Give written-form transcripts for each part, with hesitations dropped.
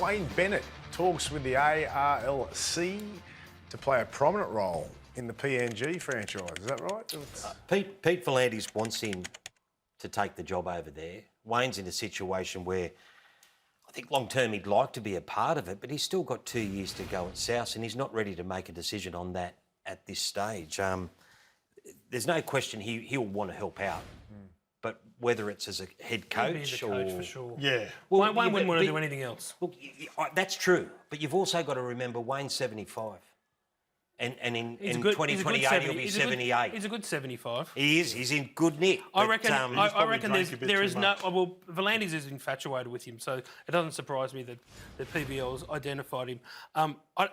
Wayne Bennett talks with the ARLC to play a prominent role in the PNG franchise. Is that right? Pete V'landys wants him to take the job over there. Wayne's in a situation where I think long-term he'd like to be a part of it, but he's still got 2 years to go at South and he's not ready to make a decision on that at this stage. There's no question he'll want to help out. But whether it's as a head coach or... for sure. Yeah. Well, Wayne wouldn't want to do anything else. Look, that's true. But you've also got to remember Wayne's 75. And in 2028 he'll be 78. He's a good 75. He is. He's in good nick. I reckon there is no... much. Well, V'landys is infatuated with him, so it doesn't surprise me that PBL's identified him.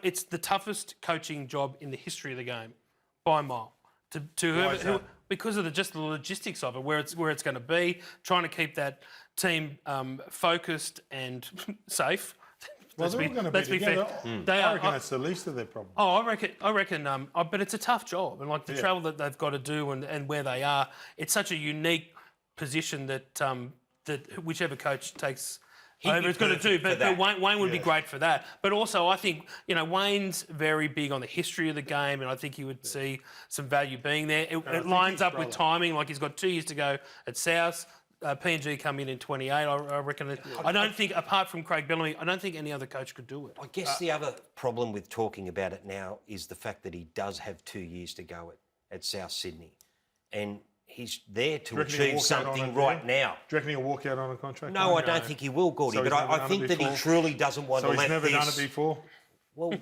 It's the toughest coaching job in the history of the game, by a mile. Because of the logistics of it, where it's going to be, trying to keep that team focused and safe. Well, they're all going to be together. I reckon that's the least of their problem. Oh, I reckon. But it's a tough job, and like the travel that they've got to do and where they are, it's such a unique position that whichever coach takes over is going to do. But Wayne would be great for that. But also, I think Wayne's very big on the history of the game, and I think he would see some value being there. It lines up with timing. Like he's got 2 years to go at South. PNG come in 28. I reckon. I don't think, apart from Craig Bellamy, I don't think any other coach could do it. I guess the other problem with talking about it now is the fact that he does have 2 years to go at South Sydney, and he's there to achieve something right now. Do you reckon he'll walk out on a contract? No, I don't think he will, Gordy, but I think that he truly doesn't want to let this... So he's never done it before? Well,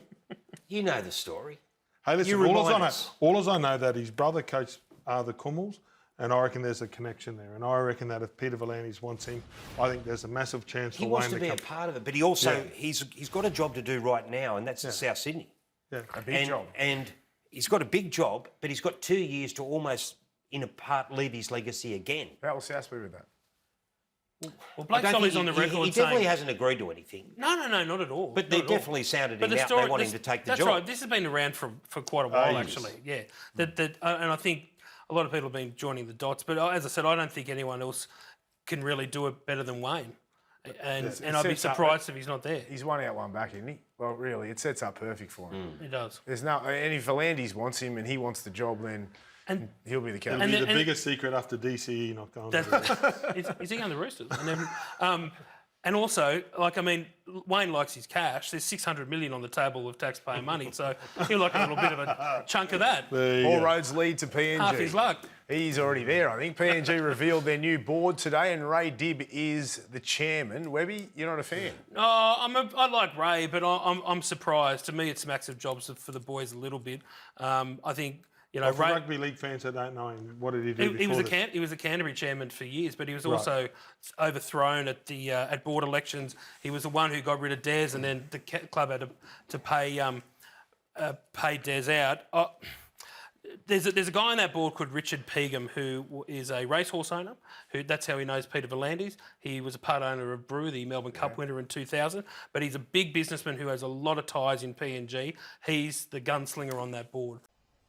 you know the story. Hey, listen, all I know that his brother coached the Kummels, and I reckon there's a connection there. And I reckon that if Peter V'landys wants him, I think there's a massive chance for Wayne to come. He wants to be a part of it, but he also he's got a job to do right now, and that's South Sydney. Yeah, a big job. And he's got a big job, but he's got 2 years to almost, in a part, leave his legacy again. How will South be with that? Well, Blake Solly's on the record He definitely hasn't agreed to anything. No, not at all. But they definitely sounded him out. They want him to take the job. That's right. This has been around for quite a while, actually. Yeah. And I think a lot of people have been joining the dots. But as I said, I don't think anyone else can really do it better than Wayne. And I'd be surprised if he's not there. He's one out, one back, isn't he? Well, really, it sets up perfect for him. It does. There's no... And if V'landys wants him and he wants the job, then... And he'll be the captain. It'll be the biggest secret after DCE not going to Is he on the Roosters? And also, Wayne likes his cash. There's $600 million on the table of taxpayer money, so he'll like a little bit of a chunk of that. All roads lead to PNG. Half his luck. He's already there, I think. PNG revealed their new board today, and Ray Dibb is the chairman. Webby, you're not a fan? I like Ray, but I'm surprised. To me, it smacks of jobs for the boys a little bit. I think... for rugby league fans that don't know him, what did he do before He was a Canterbury chairman for years, but he was also overthrown at board elections. He was the one who got rid of Des, and then the club had to pay Des out. There's a guy on that board called Richard Pegham who is a racehorse owner. That's how he knows Peter V'landys. He was a part owner of Brew, the Melbourne Cup winner in 2000. But he's a big businessman who has a lot of ties in PNG. He's the gunslinger on that board.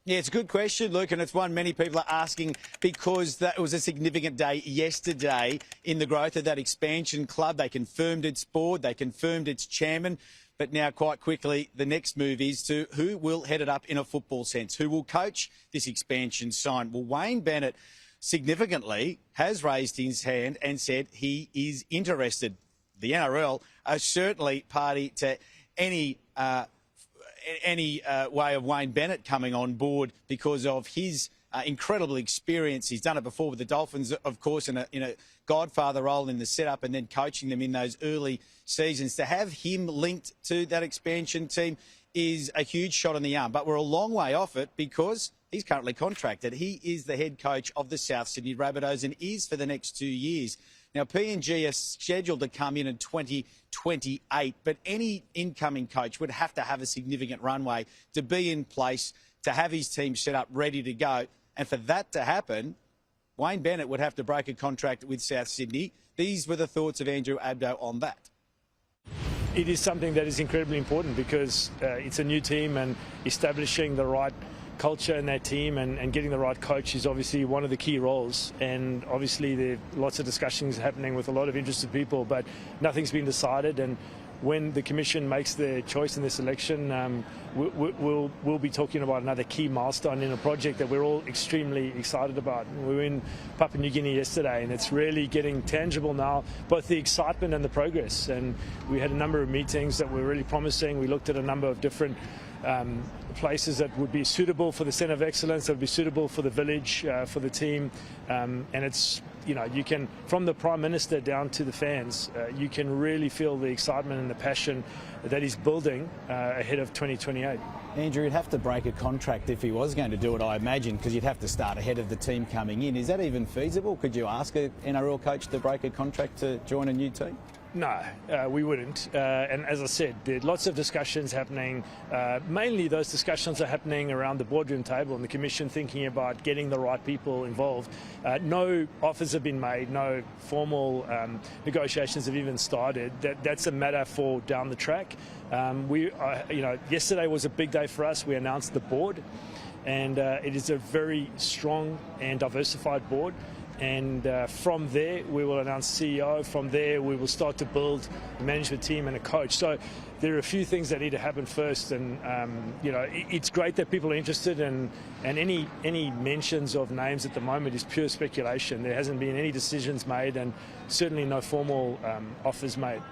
Yeah, it's a good question, Luke, and it's one many people are asking because that was a significant day yesterday in the growth of that expansion club. They confirmed its board, they confirmed its chairman, but now quite quickly the next move is to who will head it up in a football sense, who will coach this expansion side. Well, Wayne Bennett significantly has raised his hand and said he is interested. The NRL are certainly party to any way of Wayne Bennett coming on board because of his incredible experience. He's done it before with the Dolphins, of course, in a godfather role in the setup and then coaching them in those early seasons. To have him linked to that expansion team is a huge shot in the arm. But we're a long way off it because he's currently contracted. He is the head coach of the South Sydney Rabbitohs and is for the next 2 years. Now, PNG are scheduled to come in 2028, but any incoming coach would have to have a significant runway to be in place, to have his team set up, ready to go. And for that to happen, Wayne Bennett would have to break a contract with South Sydney. These were the thoughts of Andrew Abdo on that. It is something that is incredibly important because it's a new team and establishing the right culture in that team and getting the right coach is obviously one of the key roles. And obviously there are lots of discussions happening with a lot of interested people, but nothing's been decided. And when the Commission makes their choice in their selection, we'll be talking about another key milestone in a project that we're all extremely excited about. We were in Papua New Guinea yesterday, and it's really getting tangible now, both the excitement and the progress. And we had a number of meetings that were really promising. We looked at a number of different places that would be suitable for the Centre of Excellence, that would be suitable for the village, for the team. And it's, you know, you can, from the Prime Minister down to the fans, you can really feel the excitement and the passion that he's building ahead of 2028. Andrew, you'd have to break a contract if he was going to do it, I imagine, because you'd have to start ahead of the team coming in. Is that even feasible? Could you ask an NRL coach to break a contract to join a new team? No, we wouldn't. And as I said, there are lots of discussions happening. Mainly those discussions are happening around the boardroom table and the Commission thinking about getting the right people involved. No offers have been made, no formal negotiations have even started. That's a matter for down the track. Yesterday was a big day for us. We announced the board, and it is a very strong and diversified board. And from there, we will announce CEO. From there, we will start to build a management team and a coach. So there are a few things that need to happen first. And, it's great that people are interested. And any mentions of names at the moment is pure speculation. There hasn't been any decisions made and certainly no formal offers made.